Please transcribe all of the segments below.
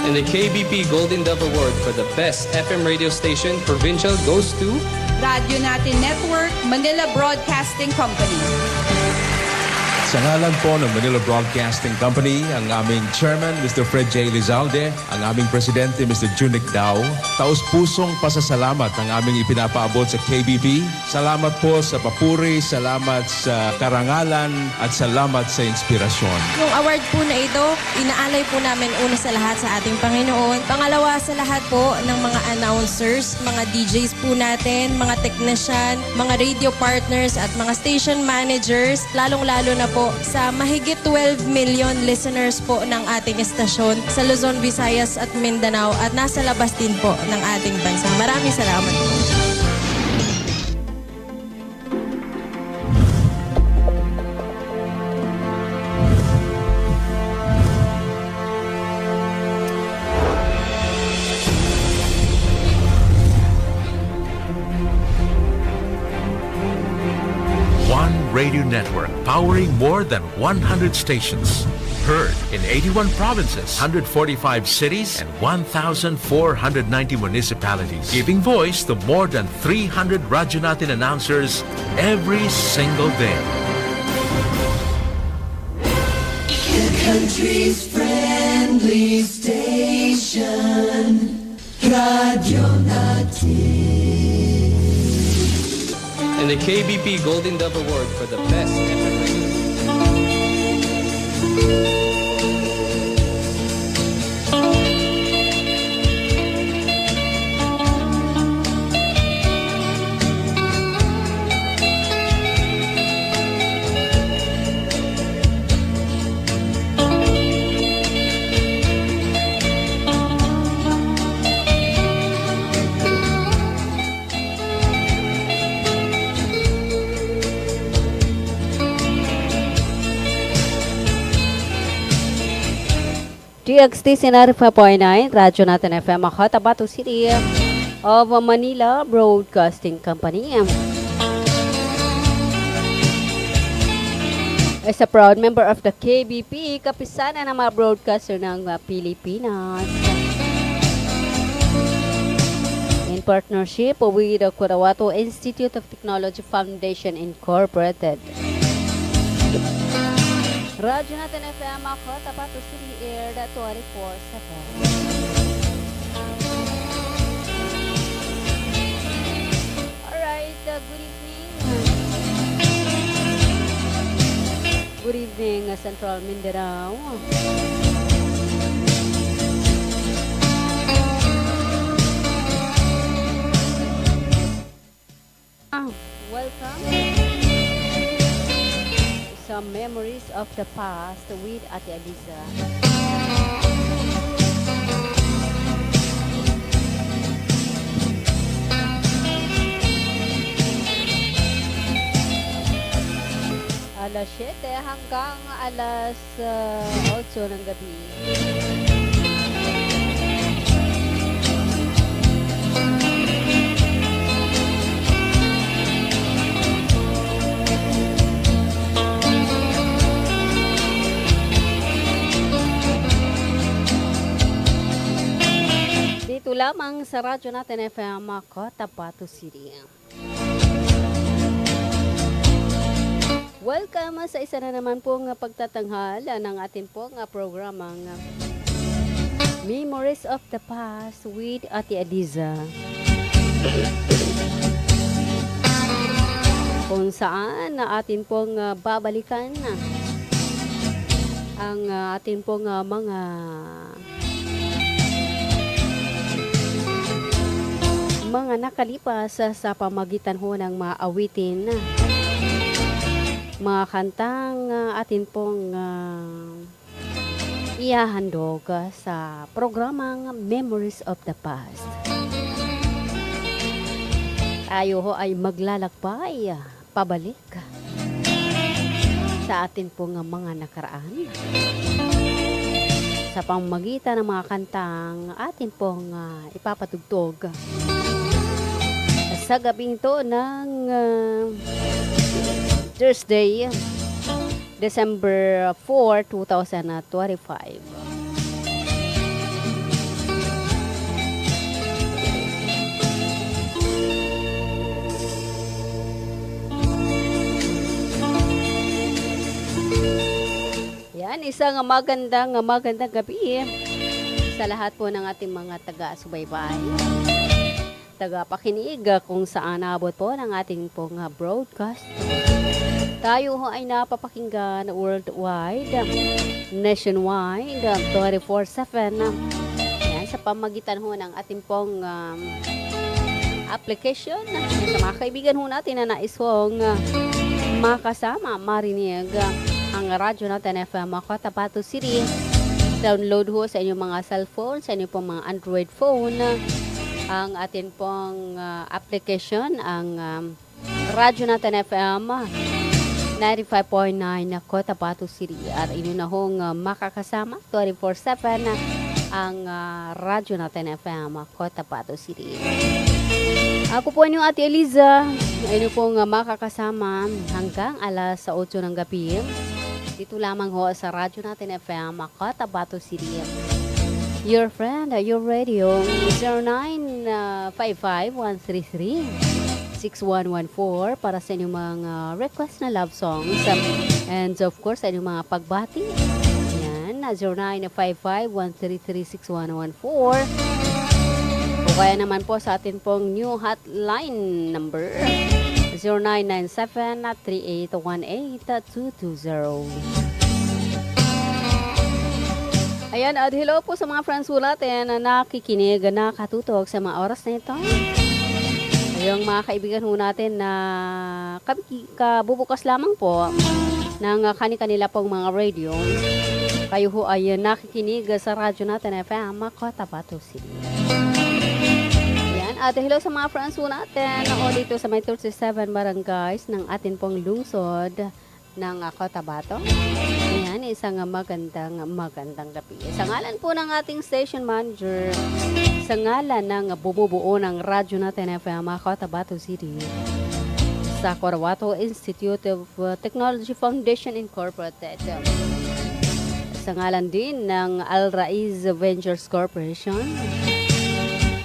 And the KBP Golden Dove Award for the Best FM Radio Station Provincial goes to Radyo Natin Network, Manila Broadcasting Company. Sa ngalan po ng Manila Broadcasting Company, ang aming Chairman, Mr. Fred J. Lizalde, ang aming Presidente, Mr. Junic Dao, taus-pusong pasasalamat ang aming ipinapaabot sa KBP. Salamat po sa papuri, salamat sa karangalan, at salamat sa inspirasyon. Yung award po na ito, inaalay po namin una sa lahat sa ating Panginoon. Pangalawa sa lahat po ng mga announcers, mga DJs po natin, mga technician, mga radio partners at mga station managers, lalong-lalo na po sa mahigit 12 million listeners po ng ating estasyon sa Luzon, Visayas at Mindanao at nasa labas din po ng ating bansa. Maraming salamat po. Radio network powering more than 100 stations. Heard in 81 provinces, 145 cities, and 1,490 municipalities. Giving voice to more than 300 Radyo Natin announcers every single day. The country's friendly station, Radyo Natin. and the KBP Golden Dove Award for the Best FM Radio Station. GXT Sinari 5.9, Radyo Natin FM, Cotabato City of Manila Broadcasting Company. As a proud member of the KBP, kapisana ng mga broadcaster ng Pilipinas. In partnership with the Cotabato Institute of Technology Foundation Incorporated. Radyo Natin FM, Cotabato City, aired 24/7. Alright, good evening. Good evening, Central Mindanao. Welcome. Some memories of the past with Ate Aliza. Alas 7 hanggang alas 8 ng gabi. Dito lamang sa Radyo Natin FM, Cotabato City. Welcome sa isa na naman pong pagtatanghal ng ating pong programang Memories of the Past with Ate Aliza. Kung saan atin pong babalikan ang ating pong mga nakalipas sa pamagitan ho ng mga awitin, mga kantang atin pong ihahandog sa programang Memories of the Past. Tayo ho ay maglalakbay pabalik sa atin pong mga nakaraan sa pamamagitan ng mga kantang atin pong ipapatugtog sa gabing to ng Thursday, December 4, 2025. Ayan, isang magandang gabi sa lahat po ng ating mga taga-subaybay. Taga-pakinig kung saan naabot po ng ating pong broadcast. Tayo ho ay napapakinggan worldwide, nationwide, 24/7. Yan, sa pamagitan ho ng ating pong application. Sa mga kaibigan ho natin na nais hong makasama, marinig ang radyo natin FM Cotabato City. Download ho sa inyong mga cellphone, sa inyong pong mga Android phone, ang atin pong application, ang radyo natin FM 95.9 na Cotabato City. At inyo na hong makakasama 24/7 ang radyo natin FM Cotabato City. Ako po yung Ate Eliza. Inyo pong makakasama hanggang alas 8 ng gabi. Dito lamang ho sa radyo natin FM Cotabato City. Your friend, your radio, 0955-133-6114 para sa inyong mga request na love songs. And of course, sa inyong mga pagbati. Yan, 0955-133-6114. O kaya naman po sa atin pong new hotline number, 0997-3818-220. Ayan, at hello po sa mga friends po natin na nakikinig, nakatutok sa mga oras na ito. Yung mga kaibigan po natin na kabubukas lamang po ng kanila pong mga radio. Kayo ho ay nakikinig sa radyo natin FM Cotabato City. Ayan, at hello sa mga friends po natin ako dito sa may 37 barangays ng atin pong lungsod ng Cotabato. Ayan, isang magandang gabi. Sa ngalan po ng ating station manager, sa ngalan ng bumubuo ng radyo natin FM Cotabato City, sa Cotabato Institute of Technology Foundation Incorporated, sa ngalan din ng Al Raiz Ventures Corporation,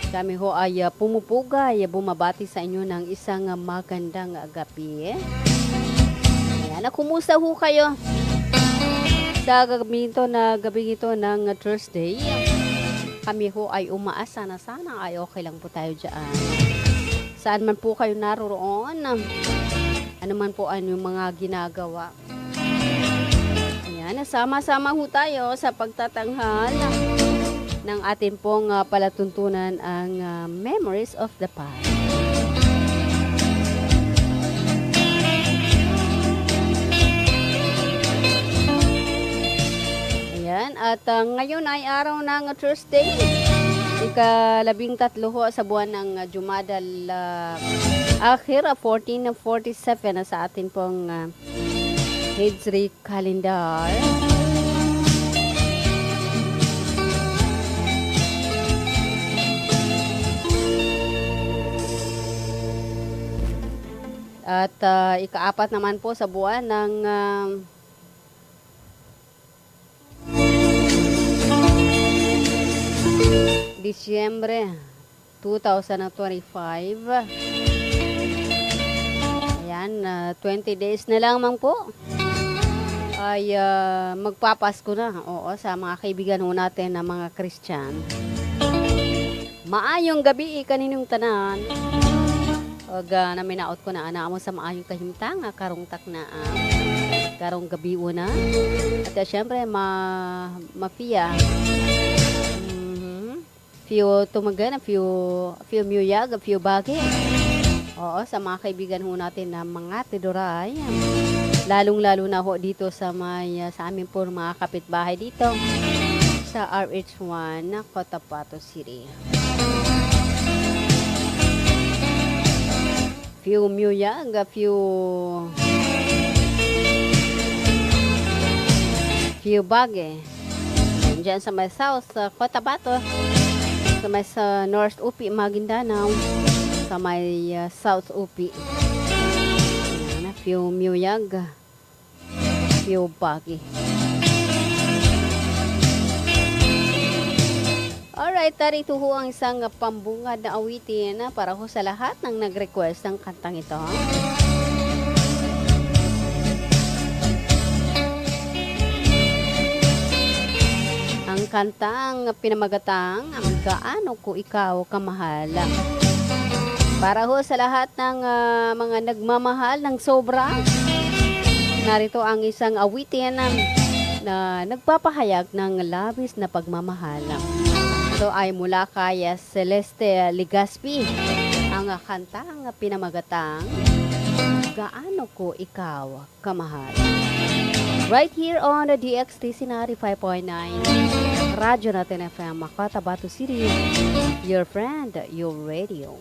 kami ho ay pumupugay, bumabati sa inyo ng isang magandang gabi. Ayan, kumusta ho kayo sa gabi ito ng Thursday? Kami ho ay umaasa na sana ay okay lang po tayo dyan. Saan man po kayo naroon, ano man po ano yung mga ginagawa. Ayan, sama-sama ho tayo sa pagtatanghal ng atin pong palatuntunan ang Memories of the Past. Ayan, at ngayon ay araw ng Thursday, ika-13 ho sa buwan ng Jumadal Akhir, 1447 na sa atin pong Hijri calendar. At ika-4 naman po sa buwan ng Disyembre 2025. Ayan, 20 days na lamang po ay magpapasko na. Oo, sa mga kaibigan ho natin na mga Christian. Maayong gabi kaninong tanan. Og naminaot ko na ana mo sa maayong kahimtang karong taknaa. Karong gabi una. At syempre mafia. Few tumagan, few muyag, few bagi. Oo, sa mga kaibigan ho natin na mga tiduray. Lalong-lalo na ho dito sa amin po mga kapitbahay dito sa RH1 Cotabato City. Few muyag, few bagi. Diyan sa may south Cotabato, sa may north Upi, Maguindanao, sa may south Upi. Ayan, few muyag, few bagi. Alright, tarito ho ang isang pambungad na awitin para ho sa lahat ng nag-request ng kantang ito. kantang pinamagatang Gaano Ko Ikaw Kamahal. Para ho sa lahat ng mga nagmamahal ng sobra, narito ang isang awitin na nagpapahayag ng labis na pagmamahal. Ito ay mula kay Celeste Ligaspi. Ang kantang pinamagatang Gaano Ko Ikaw Kamahal. Right here on the DXTC 95.9 Radyo Natin FM, Cotabato City. Your friend, your radio.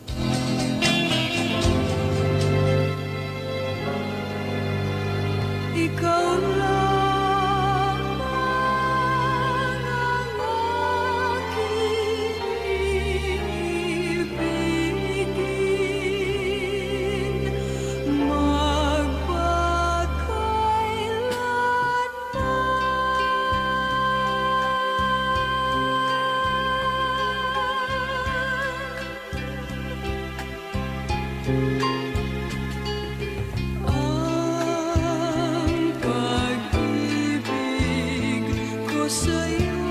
Ikaw lang ang aking ibigin, ang pag-ibig ko sa'yo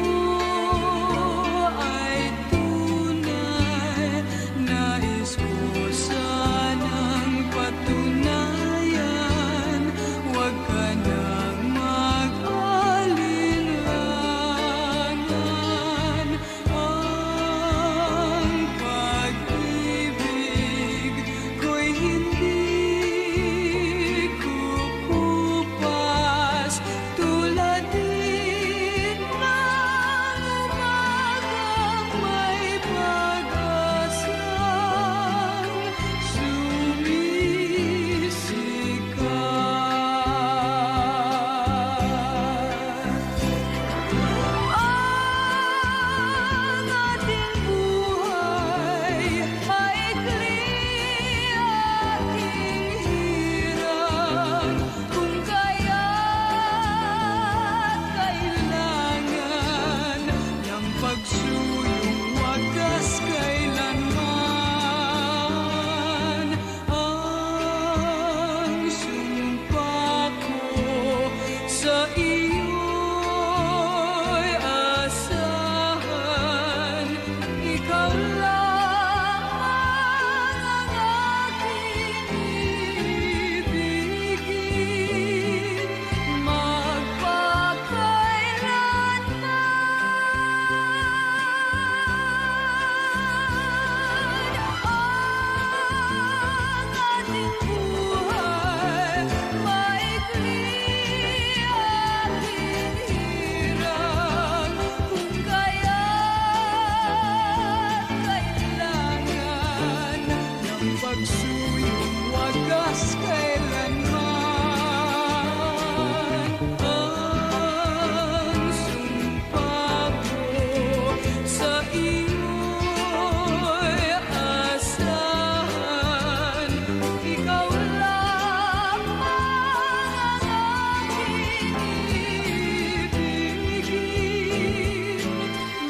ay tunay. Nais ko sanang patunayan, huwag ka nang mag-alinlangan. Ang pag-ibig ko'y hindi kukupas, tulad din ng umagang may pag-asang sumisikat. Ang ating buhay maikli, aking hirang, kung kaya't kailangan ng pagsuyong wagas kailanman. Ang sumpa ko sa iyo'y asahan, ikaw lang ang aking ibigin, magpakailanman. Ang ating buhay maikli, aking hirang, kung kaya't kailangan ng pagsuyong wagas kailanman. Ang sumpa ko sa iyo'y asahan, ikaw lang ang aking ibigin,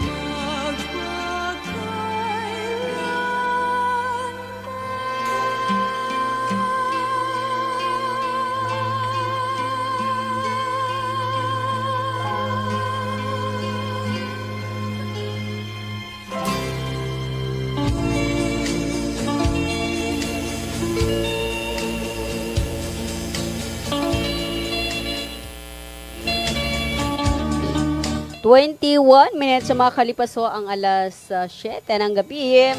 Magpakailanman. 21 minutes sa mga kalipas ho ang alas 7 ng gabi.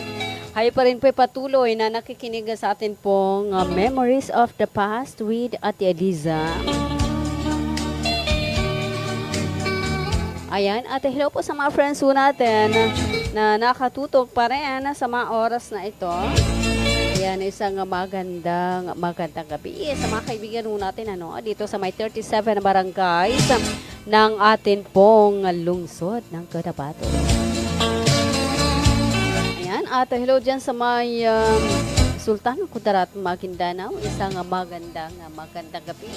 Kayo pa rin po patuloy na nakikinig sa atin pong Memories of the Past with Ate Eliza. Ayan, at hello po sa mga friends po natin na nakatutok pa rin sa mga oras na ito. Ayan, isang magandang gabi sa mga kaibigan po natin dito sa may 37 na barangays ng atin pong lungsod ng Cotabato. Ayan, at hello dyan sa may Sultan Kudarat, Maguindanao. Isang magandang gabi.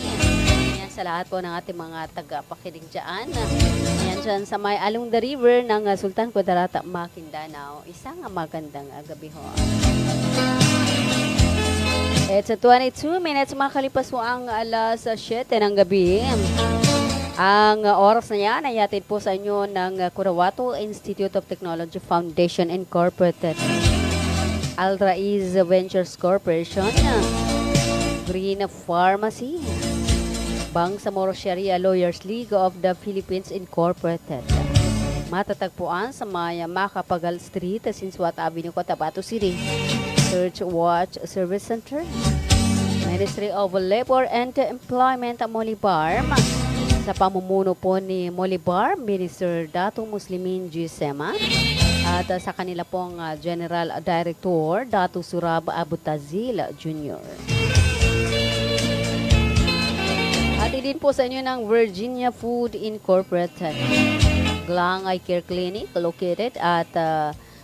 Ayan, sa lahat po ng ating mga taga-pakinig dyan. Ayan, dyan sa may along the river ng Sultan Kudarat, Maguindanao. Isang magandang gabi ho. It's 22 minutes, makalipas po ang alas 7 ng gabi. Ang oras na yan ay atid po sa inyo ng Curawato Institute of Technology Foundation Incorporated, Alraiz Ventures Corporation, Green Pharmacy, Bangsamoro Sharia Lawyers League of the Philippines Incorporated. Matatagpuan sa may Macapagal Street, Sinsuat Avenue, Cotabato City. Search Watch Service Center, Ministry of Labor and Employment, Molibar. Sa pamumuno po ni Molibar, Minister Dato Muslimin Gisema, at sa kanila pong General Director, Dato Surab Abutazil Jr. At din po sa inyo ng Virginia Food Incorporated, Glang Eye Care Clinic, located at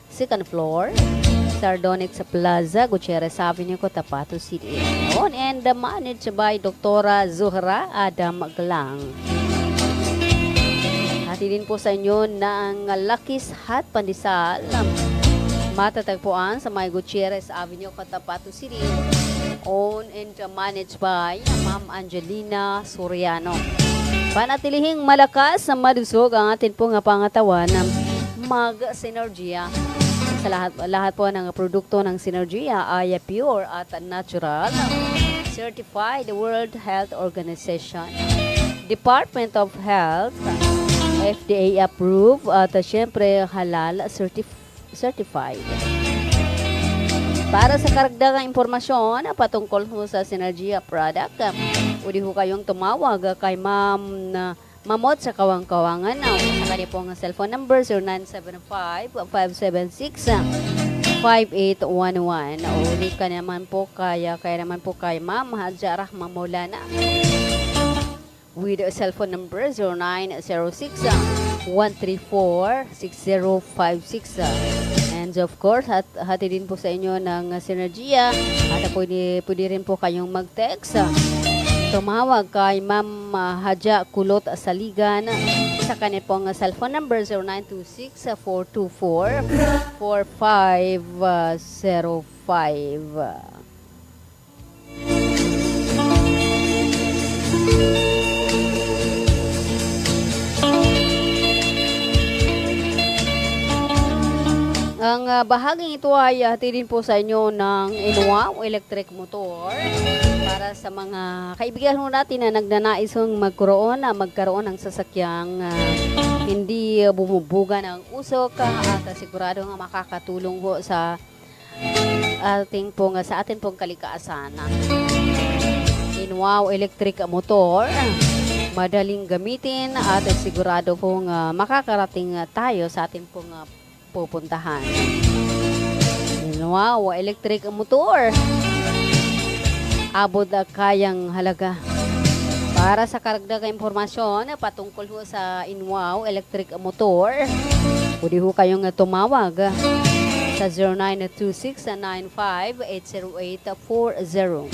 second floor, Sardonyx Plaza, Gutierrez Avenue, Cotabato City. On and managed by Dr. Zuhra Adam Glang. At din po sa inyo ng Lucky's Hot Pandesal, matatagpuan sa may Gutierrez Avenue, Cotabato City. Owned and managed by Ma'am Angelina Soriano. Panatilihing malakas na madusog ang atin pong pangatawan ng mag-synergia. Sa lahat po ng produkto ng Synergia ay pure at natural, certified World Health Organization, Department of Health, FDA approved at syempre halal certified. Para sa karagdagang impormasyon patungkol ho sa Synergia product, pwede ho kayong tumawag kay Ma'am Mamot sa Kawang-Kawangan sa kanya pong cellphone number 0975-576-5811. Ulit ka naman po kaya naman po kay Ma'am Hadja Rahma Maulana with cellphone number 0906-134-6056. And of course, hati din po sa inyo ng Synergia at pwede rin po kayong mag-text. Tumawag kay Ma'am Hadja Kulot Saligan sa kanya pong cellphone number 0926-424-4505. Ang bahaging ito ay hatid din po sa inyo ng Inwao Electric Motor para sa mga kaibigan ho natin na nagnanais magkaroon ng sasakyang hindi bumubuga ng usok at sigurado nga makakatulong ho sa ating pong kalikasan. Inwao Electric Motor, madaling gamitin at sigurado pong makakarating tayo sa ating pong pupuntahan. Wow, electric motor. Abot na kayang halaga. Para sa karagdagang impormasyon patungkol ho sa Inwao Electric Motor, pwede ho kayong tumawag sa 0926-95-80840.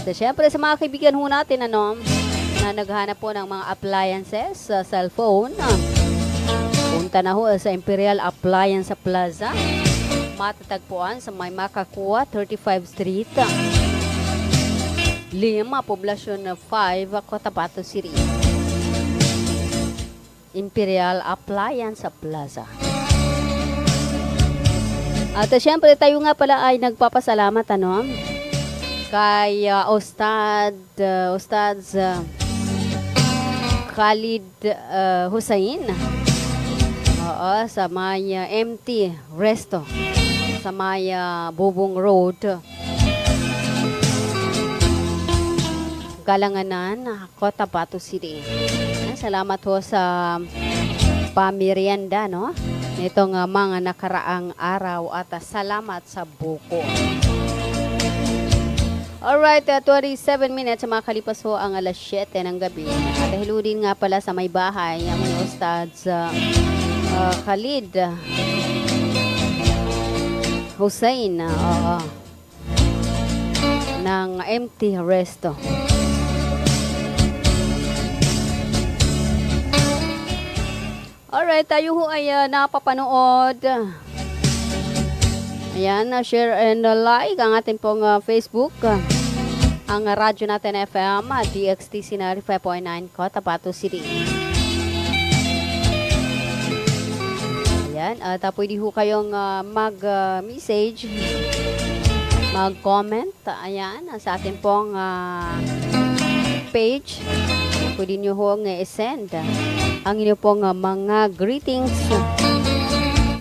At syempre sa mga kaibigan ho natin na naghahanap po ng mga appliances sa cellphone, punta na ho sa Imperial Appliance Plaza. Matatagpuan sa may Makakuwa, 35 Street, Lima, Poblasyon 5, Cotabato City. Imperial Appliance Plaza. At syempre tayo nga pala ay nagpapasalamat kay Ustad Khalid Hussein. Sa may MT Resto sa may Bubong Road, Galanganan, Cotabato City. Salamat ho sa pamirienda nitong mga nakaraang araw at salamat sa buko. Alright, 27 minutes makalipas ho ang alas 7 ng gabi. At hiludin nga pala sa may bahay ang Ustads Khalid Hussein ng MT Resto. Alright, tayo ho ay napapanood. Ayan, share and like ang ating pong Facebook. ang radyo natin FM, DXT Sinari 5.9 Cotabato City. Ayan, at pwede ho kayong mag-message, mag-comment, ayan, sa atin pong page. Pwede nyo hong i-send ang inyo pong mga greetings,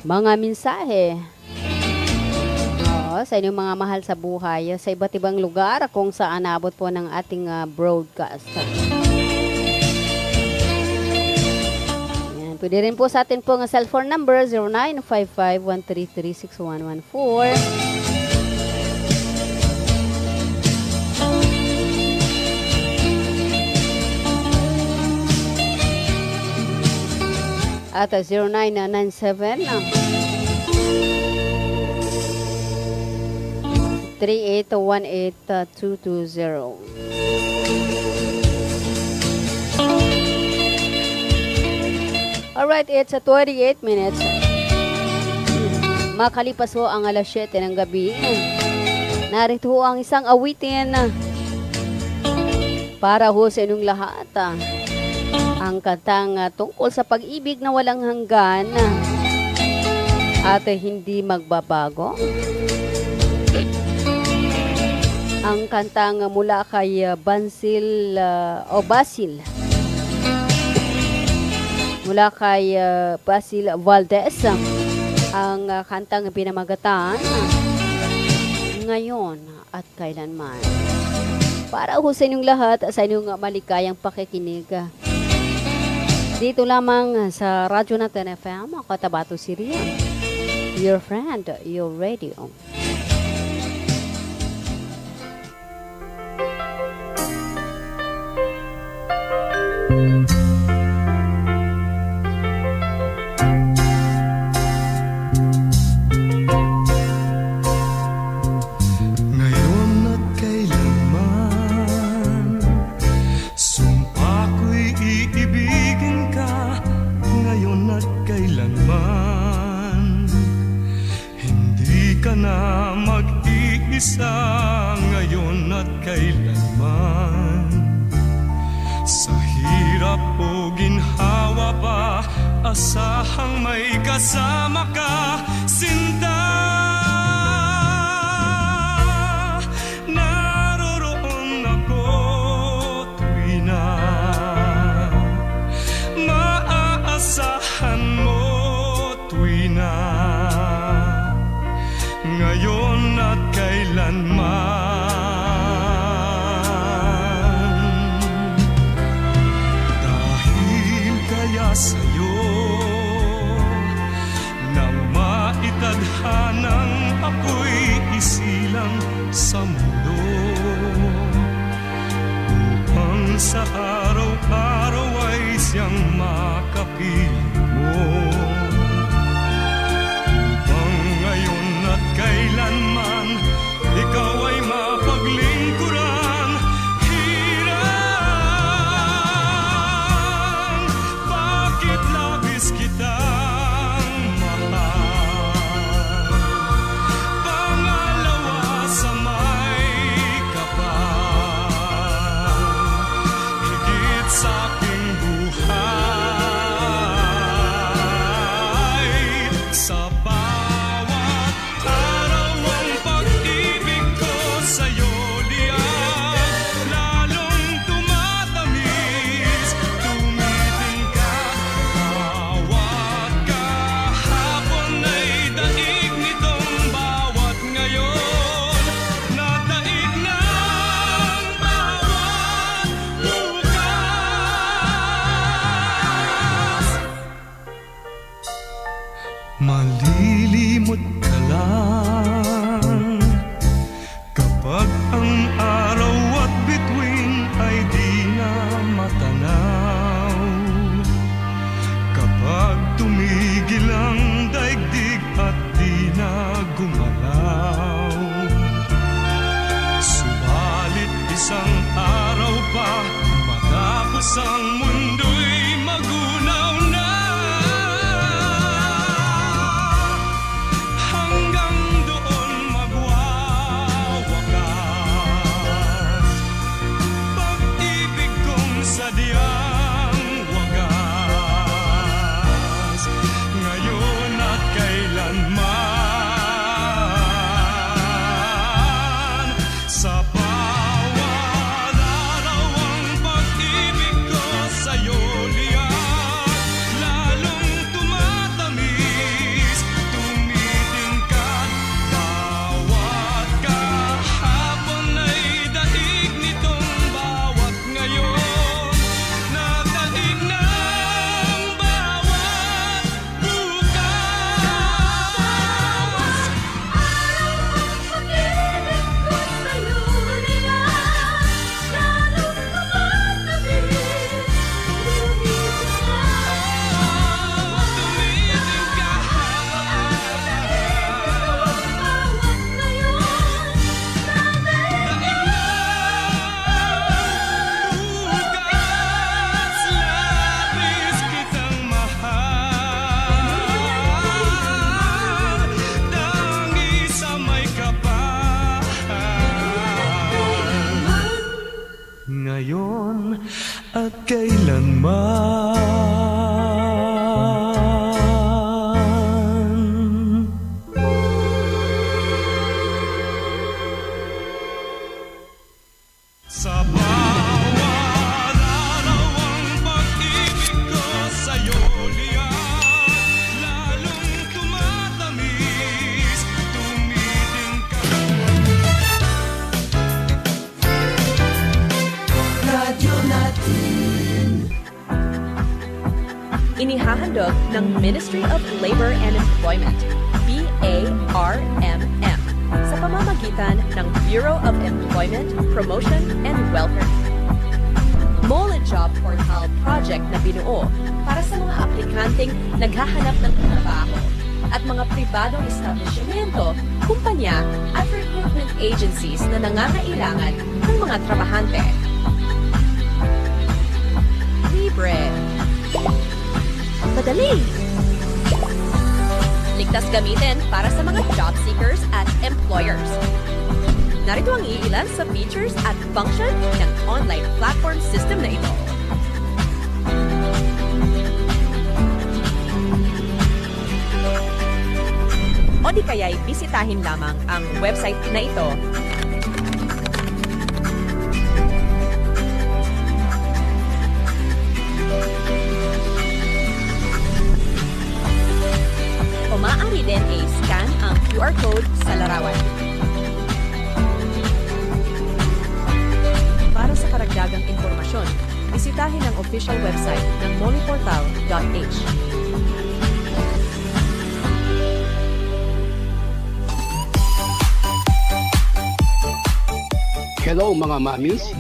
mga mensahe sa inyong mga mahal sa buhay sa iba't ibang lugar kung saan naabot po ng ating broadcast. Ayan, pwede rin po sa atin po ng cellphone number 0955-133-6114. At 0997 3818-220. Alright, it's 28 minutes. Makalipas ho ang alas 7 ng gabi. Narito ho ang isang awitin para ho sa inyong lahat. Ang kantang tungkol sa pag-ibig na walang hanggan at hindi magbabago. Ang kantang mula kay Basil. Mula kay Basil Valdez. Ang kantang pinamagatan Ngayon at Kailanman. Para ho sa inyong lahat, sa inyong maligayang pakikinig. Dito lamang sa Radyo natin FM, Cotabato City. Your friend, your radio. Ngayon at kailanman, sa hirap o ginhawa pa, asahang may kasama ka, sinta. Naroroon ako tuwi na maaasahan mo, tuwi na ngayon at kailanman. Dahil kaya sa'yo na maitadhanang ako'y isilang sa mundo, upang sa araw-araw ay siyang makapiling mo. Kailanman ikaw ay mapaglingkuran, hiran. Bakit labis kitang mahal? Pangalawa sa may kapal, higit sa aking buhay. Sa malilimot ka lang kapag ang araw at bituin ay di na matanaw, kapag tumigil ang daigdig at di na gumalaw. Subalit isang araw pa matapos ang mundo'y magunaw na, hanggang ipinapundok ng Ministry of Labor and Employment, BARMM, sa pamamagitan ng Bureau of Employment, Promotion, and Welfare. Mole Job Portal project na binuo para sa mga aplikanteng naghahanap ng trabaho at mga pribadong establishmento, kumpanya at recruitment agencies na nangangailangan ng mga trabahante. Libre. Madali. Ligtas gamitin para sa mga job seekers at employers. Narito ang iilan sa features at function ng online platform system na ito. O di kaya'y bisitahin lamang ang website na ito. O maaari din i-scan ang QR code sa larawan. Para sa karagdagang impormasyon, bisitahin ang official website ng moleportal.h. Hello mga mamis.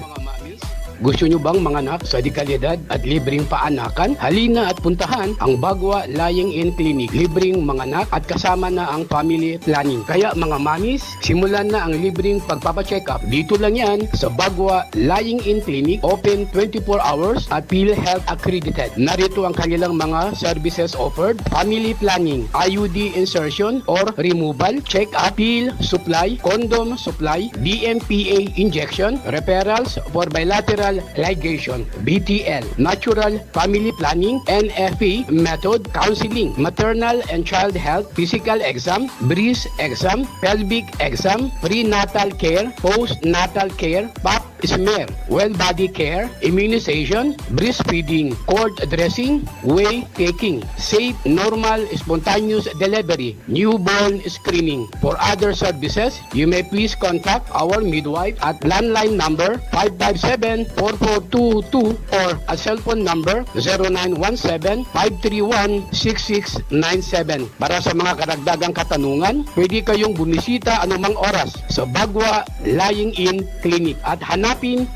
Gusto nyo bang manganak sa dekalidad at libreng paanakan? Halina at puntahan ang Bagwa Lying-in Clinic. Libreng manganak at kasama na ang family planning. Kaya mga mamis, simulan na ang libreng pagpapacheck-up. Dito lang yan sa Bagwa Lying-in Clinic. Open 24 hours at PhilHealth accredited. Narito ang kanilang mga services offered. Family planning, IUD insertion or removal, check-up, pill supply, condom supply, DMPA injection, referrals for bilateral ligation, BTL, natural family planning, NFP method, counseling, maternal and child health, physical exam, breast exam, pelvic exam, prenatal care, postnatal care, pap smear, well body care, immunization, breastfeeding, cord dressing, whey taking, safe, normal, spontaneous delivery, newborn screening. For other services, you may please contact our midwife at landline number 557-4422 or a cellphone number 0917-531-6697. Para sa mga karagdagang katanungan, pwede kayong bumisita anumang oras sa Bagwa Lying-in Clinic at hanapin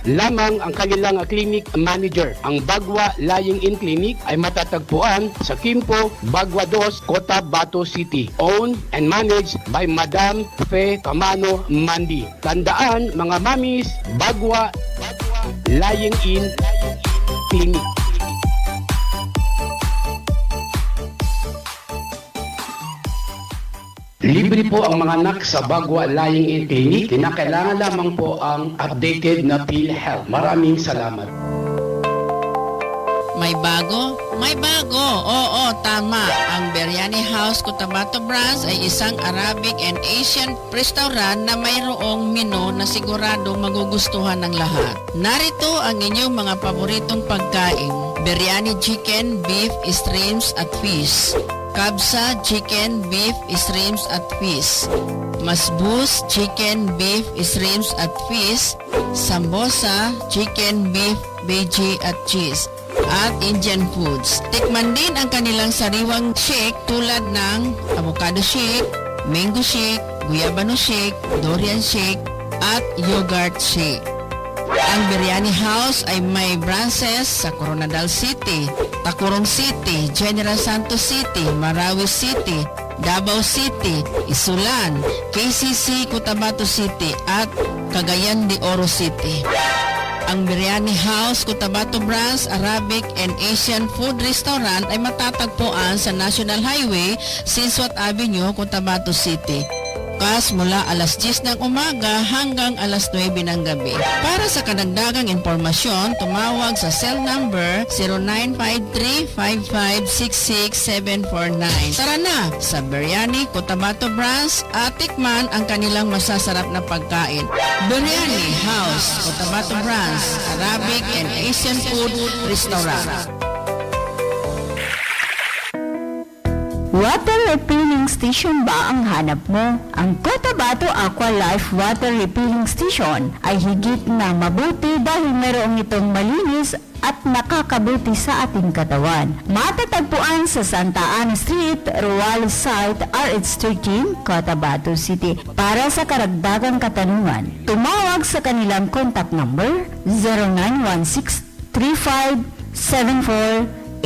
lamang ang kanilang clinic manager. Ang Bagwa Lying-in Clinic ay matatagpuan sa Kimpo, Bagwa 2, Cotabato City. Owned and managed by Madam Fe Camano Mandi. Tandaan mga mamis, Bagwa Lying-in Clinic. Libre po ang mga anak sa Bagwa Lying-in Clinic. Kinakailangan lamang po ang updated na PhilHealth. Maraming salamat. May bago? May bago! Oo, tama. Ang Biryani House Cotabato Branch ay isang Arabic and Asian restaurant na mayroong menu na siguradong magugustuhan ng lahat. Narito ang inyong mga paboritong pagkain. Biryani chicken, beef, shrimps at fish. Kabsa, chicken, beef, shrimps at fish. Masbus, chicken, beef, shrimps at fish. Sambosa, chicken, beef, veggie at cheese. At Indian foods. Tikman din ang kanilang sariwang shake tulad ng avocado shake, mango shake, guyabano shake, durian shake, at yogurt shake. Ang Biryani House ay may branches sa Coronadal City, Tacurong City, General Santos City, Marawi City, Davao City, Isulan, KCC, Cotabato City, at Cagayan de Oro City. Ang Biryani House Cotabato Branch Arabic and Asian Food Restaurant ay matatagpuan sa National Highway, Sinswat Avenue, Cotabato City. Bukas mula alas 10 ng umaga hanggang alas 9 ng gabi. Para sa kadagdagang impormasyon, tumawag sa cell number 0953-5566749. Tara na sa Biryani Cotabato Branch at tikman ang kanilang masasarap na pagkain. Biryani House Cotabato Branch Arabic and Asian Food Restaurant. Water refilling station ba ang hanap mo? Ang Cotabato Aqua Life Water Refilling Station ay higit na mabuti dahil mayroong itong malinis at nakakabuti sa ating katawan. Matatagpuan sa Santa Ana Street, Ruales Site, RH13, Cotabato City. Para sa karagdagang katanungan, tumawag sa kanilang contact number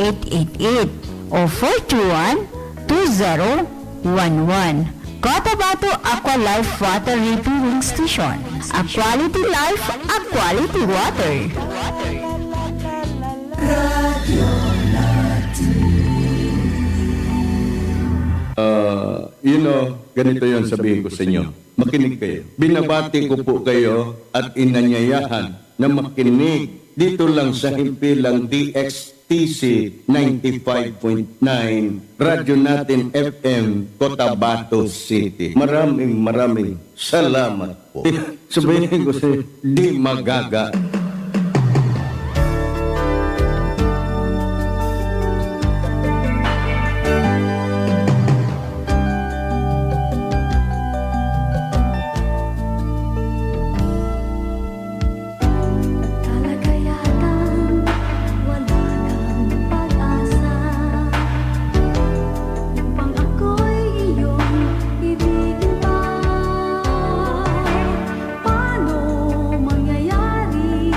0916-3574-888 o 421-2011. Cotabato Aqua Life Water Refilling Station. A quality life, a quality water. Ganito yon sabihin ko sa inyo. Makinig kayo. Binabati ko po kayo at inanyayahan na makinig dito lang sa himpilang DXTC 95.9 Radyo Natin FM Cotabato City. Maraming salamat po. Sabihin ko sa inyo, di magaga. Paano mangyayari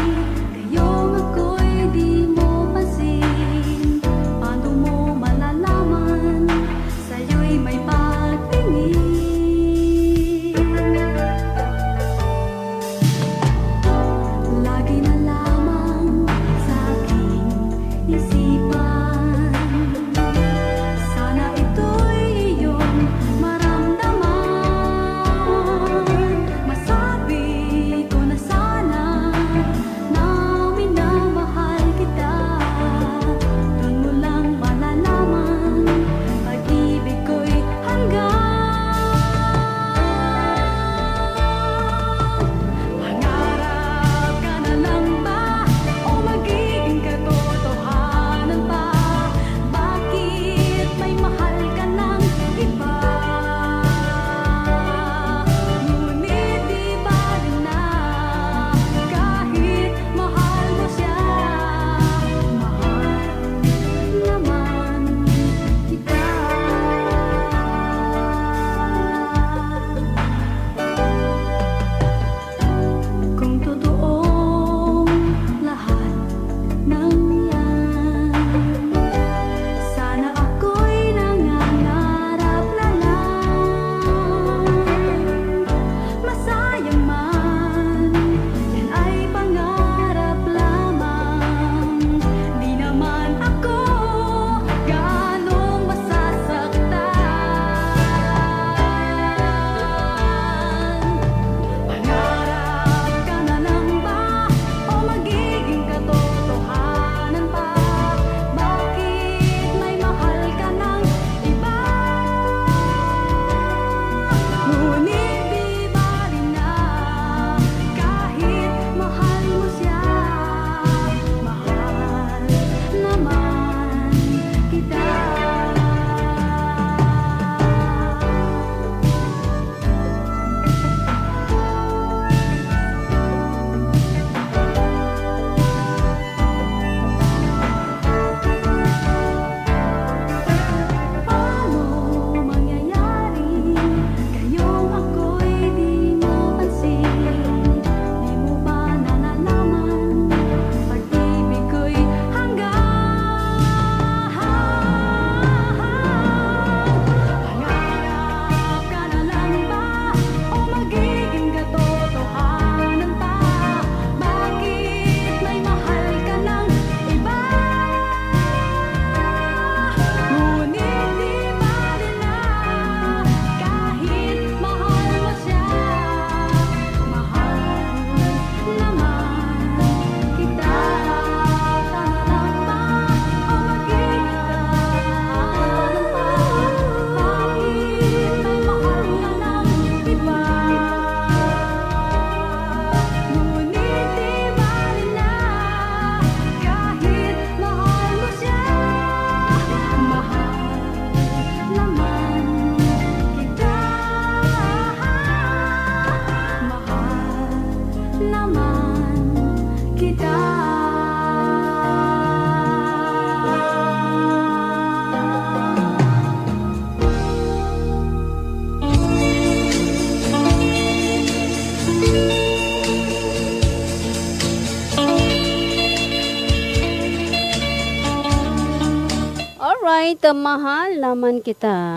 Kahit mahal naman kita,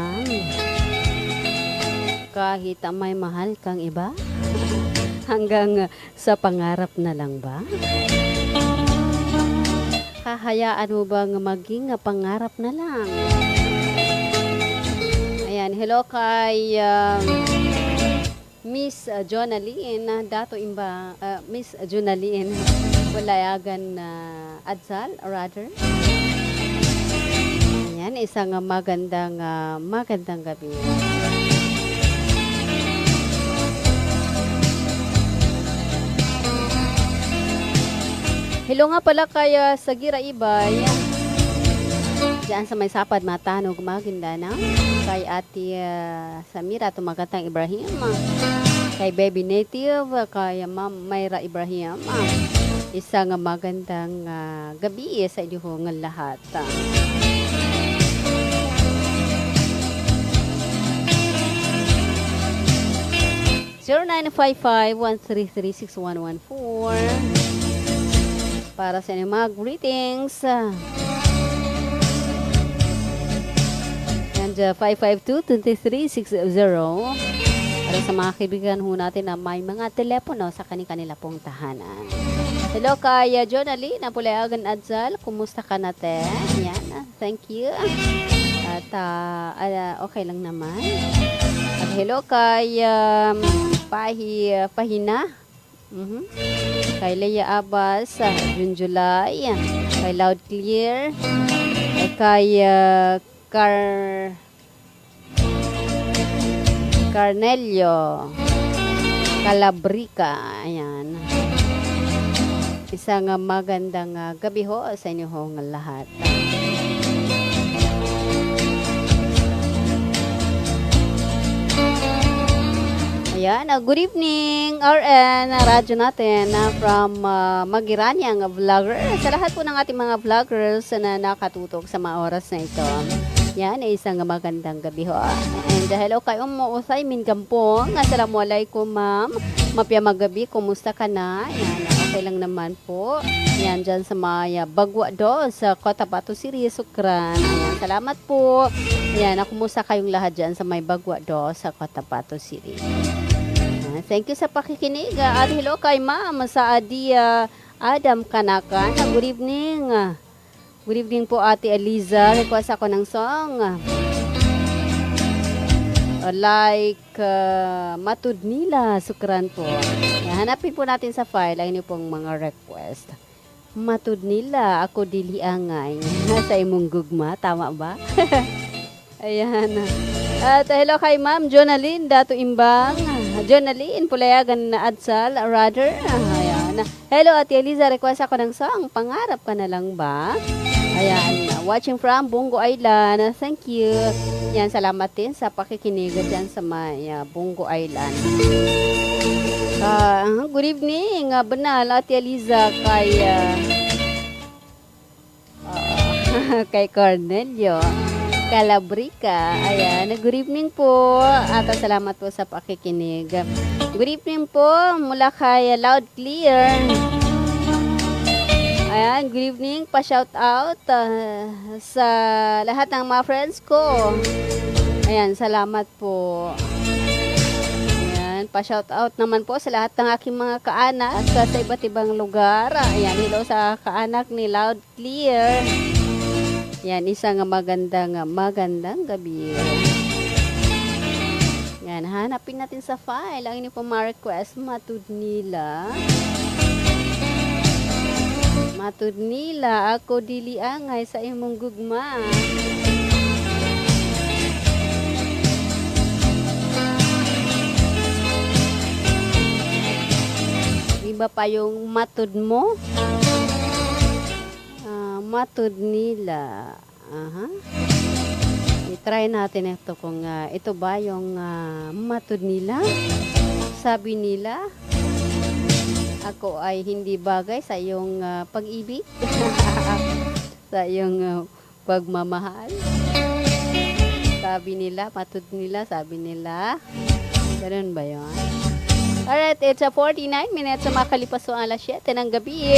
kahit may mahal kang iba, hanggang sa pangarap na lang ba? Hahayaan mo bang maging pangarap na lang? Ayan, hello kay Miss Jonaline, dato imba, Miss Jonaline, Walayagan Adzal, rather. Ayan, isang magandang gabi. Hello nga pala kay Sagira Ibay. Diyan sa may sapad matanog maginda na. Kay Ate Samira Tumagatang Ibrahim. Kay Baby Native, kay Ma'am Mayra Ibrahim. Isang magandang gabi sa inyong lahat. 0955-133-6114 para sa inyong mga greetings. And 552-2360 para sa mga kaibigan ho natin na may mga telepono sa kanila pong tahanan. Hello kay Jonalie na Pulayagan Adzal. Kumusta ka natin? Yan, thank you. At okay lang naman. At hello kay Pahina. Kay Leia Abbas, June July. Kay Loud Clear. Kay Carnelio Calabrica. Ayan. Isang magandang gabi ho sa inyo hong lahat. Ayan, good evening RN, radyo natin from Magiranyang vlogger. Sa lahat po ng ating mga vloggers na nakatutok sa mga oras na ito. Yan, isang magandang gabi ho. And hello kay Usay Min Gampong. Assalamualaikum ma'am. Mapya magabi, kumusta ka na? Yan, okay lang naman po. Yan, dyan sa mga Bagwa do sa Cotabato City, Sukran. Ayan, salamat po. Yan, kumusta kayong lahat dyan sa may Bagwa do sa Cotabato City. Thank you sa pakikinig. At hello kay ma'am sa Adia Adam Kanakan. Good evening. Good evening po Ate Eliza. Request ako ng song. Matud Nila. Sukran po. Hanapin po natin sa file ang inyo pong mga request. Matud Nila. Ako dili angay. Sa imong gugma. Tama ba? Ayan. At hello kay ma'am Jonaline Dato Imbang. Jonaline Pulayagan na Adsal, rather. Ayan. Hello Ate Eliza, request ako ng song. Pangarap ka na lang ba? Ayan. Watching from Bungo Island. Thank you. Yan, salamat din sa pakikinig dyan sa may Bungo Island. Good evening, Banal Ate Eliza, kay kay Cornelio Calabrica. Ayan, good evening po at salamat po sa pakikinig. Good evening po mula kay Loud Clear. Ayan, good evening, pa-shout out sa lahat ng mga friends ko. Ayan, salamat po. Ayan, pa-shout out naman po sa lahat ng aking mga kaanak sa iba't ibang lugar. Ayan, hello sa kaanak ni Loud Clear. Yan, isang magandang gabi. Yan, hanapin natin sa file ang inyo pong mga request. Matud Nila. Matud Nila, ako dili angay sa imong gugma. Iba pa yung matud mo? Matud Nila. I-try natin ito kung ito ba yung matud nila. Sabi nila, ako ay hindi bagay sa iyong pag-ibig. Sa iyong pagmamahal. Sabi nila, matud nila, sabi nila. Ganun ba yun? Alright, it's 49 minutes sa makalipas ang alas 7 ng gabi.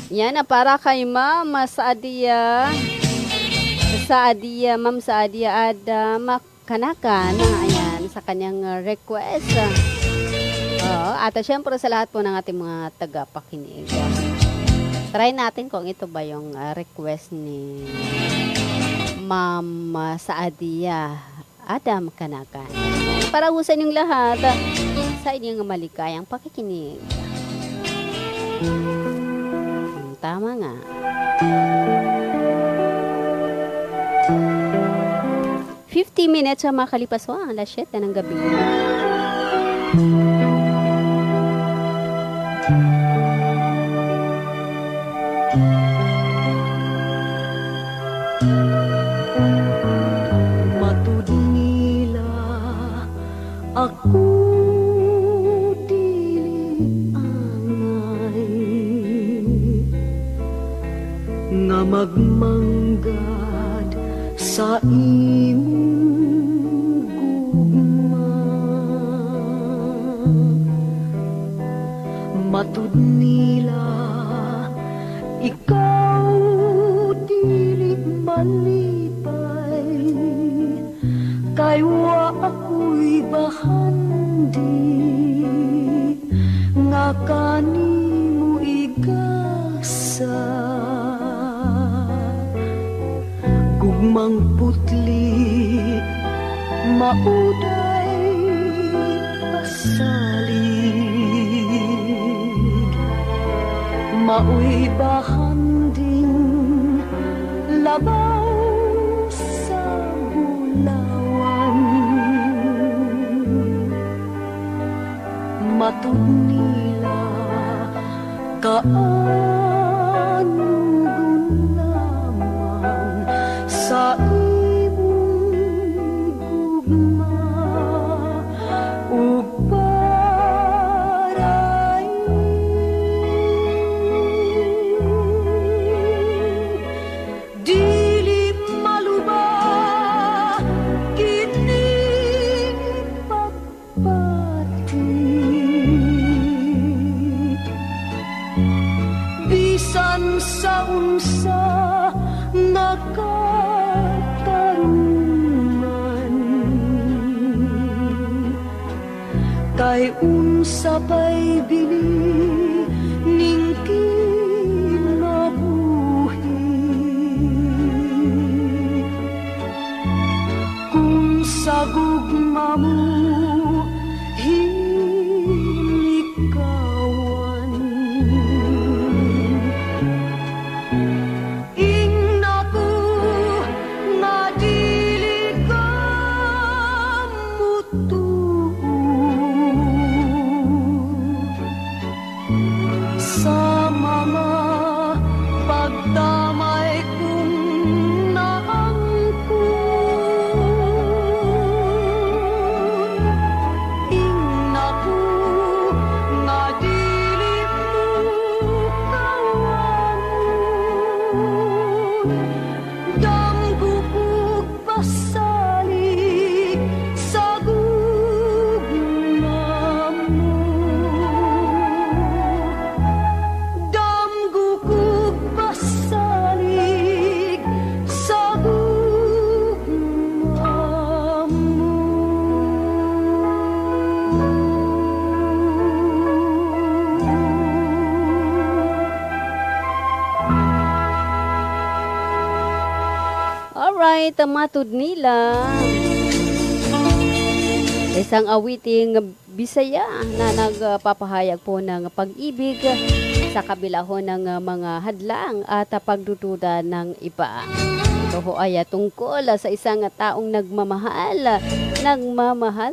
Yan, para kay Ma'am Saadia Saadia, Ma'am Saadia Ada Makanakan, ayan, sa kanyang request. At syempre sa lahat po ng ating mga tagapakinig. Try natin kung ito ba yung request ni Ma'am Saadia Ada Makanakan. Para husan yung lahat sa inyong maligayang pakikinig. Tama nga. Minutes sa makalipas ang alas 7 ng gabi. Matud nila ako dili angay nga magmanggad sa imong matud nila ikaw dili malipay kay wa ako'y bahandi nga kanimo igasa gugmang putli mauday pasalig mauy bahanding labaw sa bulawan matud nila kaanugon lamang sa imong gugma ug paray dili maluba kining pagpati bisan sa unsa nakatarungan kay unsa pa'y bili ning kinabuhi kung sa gugma mo hinikawan ingna ko nga dili ka sa mga pagdamay kong naangkon ingna ko nga dili mo kawan damgo kong pasalig sa gugma mo damgo kong pasalig sa gugma mo. Alright, matud nila. Isang awiting Bisaya na nagpapahayag po ng pag-ibig sa kabila ho ng mga hadlang at pagdududa ng iba. Ito ho ay tungkol sa isang taong nagmamahal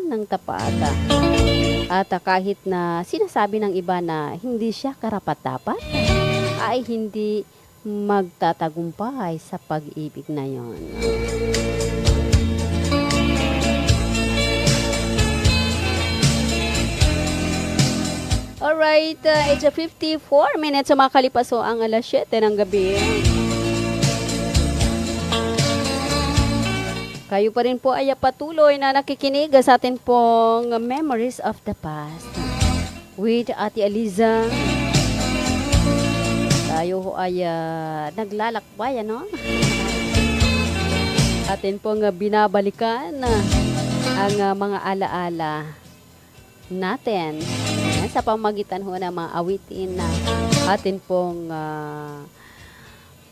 ng tapat. At kahit na sinasabi ng iba na hindi siya karapat-dapat, ay hindi magtatagumpay sa pag-ibig na yon. Alright, it's 54 minutes sa makalipas ho ang alas 7 ng gabi. Kayo pa rin po ay patuloy na nakikinig sa atin pong Memories of the Past with Ate Eliza. Tayo ho ay naglalakbay, ano? Atin pong binabalikan ang mga alaala natin sa pamagitan ho ng mga awitin na atin pong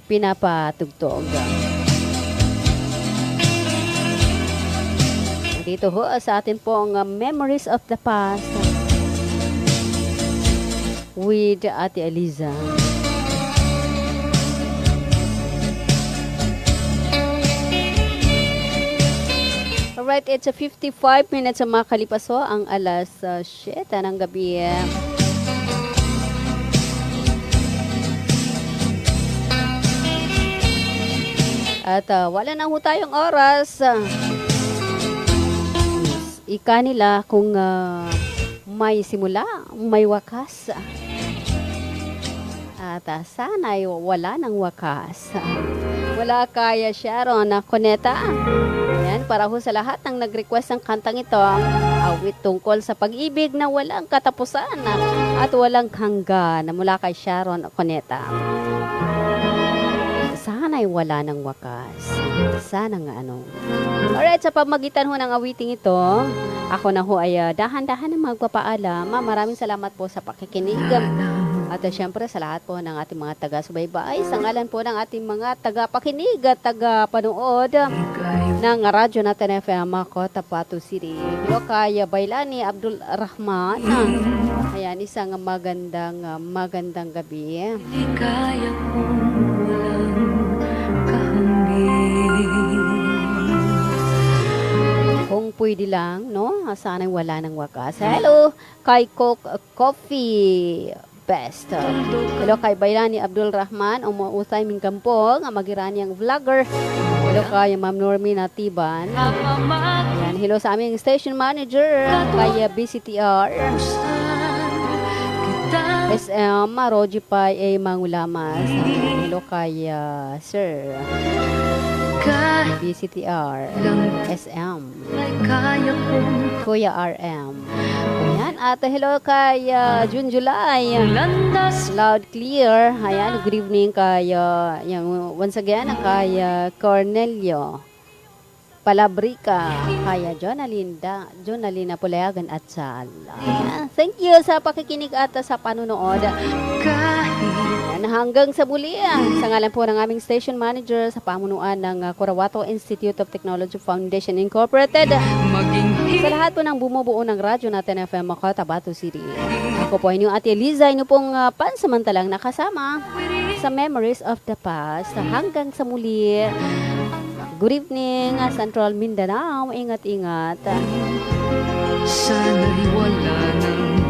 pinapatugtog. Dito ho sa atin pong Memories of the Past with Ate Eliza. Alright, it's a 55 minutes sa makalipas ho ang alas 7 ng gabi. At wala na ho tayong oras. Ika nila kung may simula, may wakas. At sana'y wala ng wakas. Wala kaya Sharon na Cuneta. Ayan, para ho sa lahat ng nag-request ng kantang ito, awit tungkol sa pag-ibig na walang katapusan at walang hanggan na mula kay Sharon Cuneta. Sana'y wala ng wakas. Sana nga ano. Alright, sa pamagitan ho ng awiting ito, ako na ho ay dahan-dahan na magpapaalam. Maraming salamat po sa pakikinig. At syempre sa lahat po ng ating mga taga-subaybay, sa ngalan po ng ating mga taga-pakinig at taga-panood ng radyo natin FM Cotabato City. Hello kay Bailani Abdul Rahman. Ayan, isang magandang gabi. Kaya kong walang kahambing. Kung pwede lang, no? Sana'y wala ng wakas. Hello kay Coke Coffee Best. Hello kay Bailani Abdul Rahman, umuusay min kampong, magirani ang vlogger. Hello kay Ma'am Normie Natiban. Ayan, hello sa aming station manager, kay BCTR. SM Roji Pai A. Mangulamas. Hello kay Sir BCTR SM Kuya RM. Ayan, at hello kay June July Loud Clear. Ayan, good evening kay once again kay Cornelio Palabrica, kaya Jonalina Pulayagan at Sal. Ayan, thank you sa pakikinig at sa panunood. Ayan, hanggang sa muli, sa ngalan po ng aming station manager sa pamunuan ng Corawato Institute of Technology Foundation Incorporated, sa lahat po ng bumubuo ng radyo natin FM Cotabato City. Ako po inyong Ate Eliza, inyo pong pansamantalang nakasama sa Memories of the Past. Hanggang sa muli. Good evening, Central Mindanao. Ingat-ingat. Sana'y wala ng